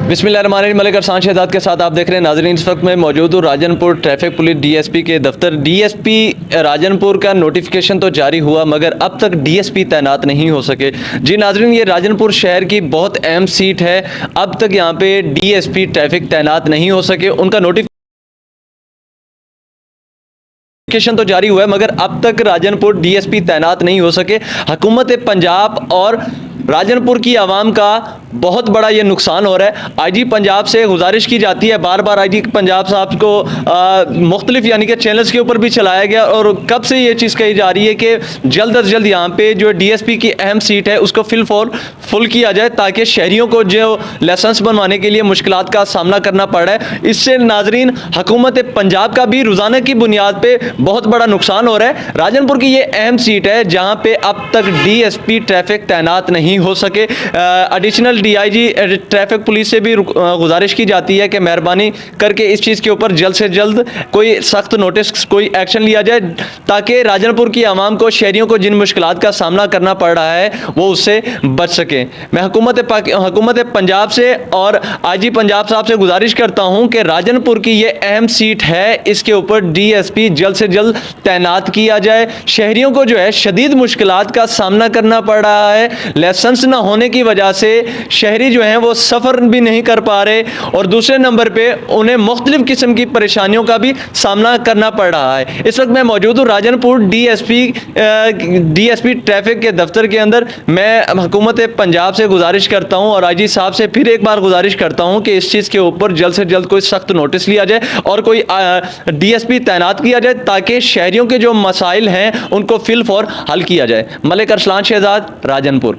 बिस्मिल्लाहिर्रहमानिर्रहीम। मलिक अरसान शहजाद के साथ आप देख रहे हैं नाज़रीन। इस वक्त मैं मौजूद हूँ राजनपुर ट्रैफिक पुलिस डीएसपी के दफ्तर। डीएसपी राजनपुर का नोटिफिकेशन तो जारी हुआ मगर अब तक डीएसपी तैनात नहीं हो सके। जी नाज़रीन, ये राजनपुर शहर की बहुत अहम सीट है। अब तक यहाँ पे डीएसपी ट्रैफिक तैनात नहीं हो सके। उनका नोटिफिकेशन तो जारी हुआ है मगर अब तक राजनपुर डीएसपी तैनात नहीं हो सके। हुकूमत पंजाब और राजनपुर की आवाम का बहुत बड़ा ये नुकसान हो रहा है। आईजी पंजाब से गुजारिश की जाती है, बार बार आईजी पंजाब साहब को मुख्तलिफ यानी कि चैनल्स के ऊपर भी चलाया गया और कब से ये चीज़ कही जा रही है कि जल्द अज जल्द यहाँ पे जो डीएसपी की अहम सीट है उसको फुल किया जाए ताकि शहरियों को जो लाइसेंस बनवाने के लिए मुश्किलात का सामना करना पड़ रहा है। इससे नाजरीन हुकूमत पंजाब का भी रोज़ाना की बुनियाद पर बहुत बड़ा नुकसान हो रहा है। राजनपुर की ये अहम सीट है जहाँ पे अब तक डीएसपी ट्रैफिक तैनात नहीं हो सके। एडिशनल डीआईजी ट्रैफिक पुलिस से भी गुजारिश की जाती है कि मेहरबानी करके इस चीज़ के ऊपर जल्द से जल्द कोई सख्त नोटिस, कोई एक्शन लिया जाए ताकि राजनपुर की आवाम को, शहरियों को जिन मुश्किलात का सामना करना पड़ रहा है वो उससे बच सके। मैं हुकूमत पंजाब से और आईजी पंजाब साहब से गुजारिश करता हूँ कि राजनपुर की ये अहम सीट है, इसके ऊपर डीएसपी जल्द से जल्द तैनात किया जाए। शहरियों को जो है शदीद मुश्किलात का सामना करना पड़ रहा है। लाइसेंस ना होने की वजह से शहरी जो हैं वो सफ़र भी नहीं कर पा रहे और दूसरे नंबर पे उन्हें मुख्तलिफ किस्म की परेशानियों का भी सामना करना पड़ रहा है। इस वक्त मैं मौजूद हूँ राजनपुर डीएसपी ट्रैफिक के दफ्तर के अंदर। मैं हुकूमत पंजाब से गुजारिश करता हूँ और आईजी साहब से फिर एक बार गुजारिश करता हूँ कि इस चीज़ के ऊपर जल्द से जल्द कोई सख्त नोटिस लिया जाए और कोई डीएसपी तैनात किया जाए ताकि शहरियों के जो मसाइल हैं उनको फिल फॉर हल किया जाए। मलिक अरसान शहजाद, राजनपुर।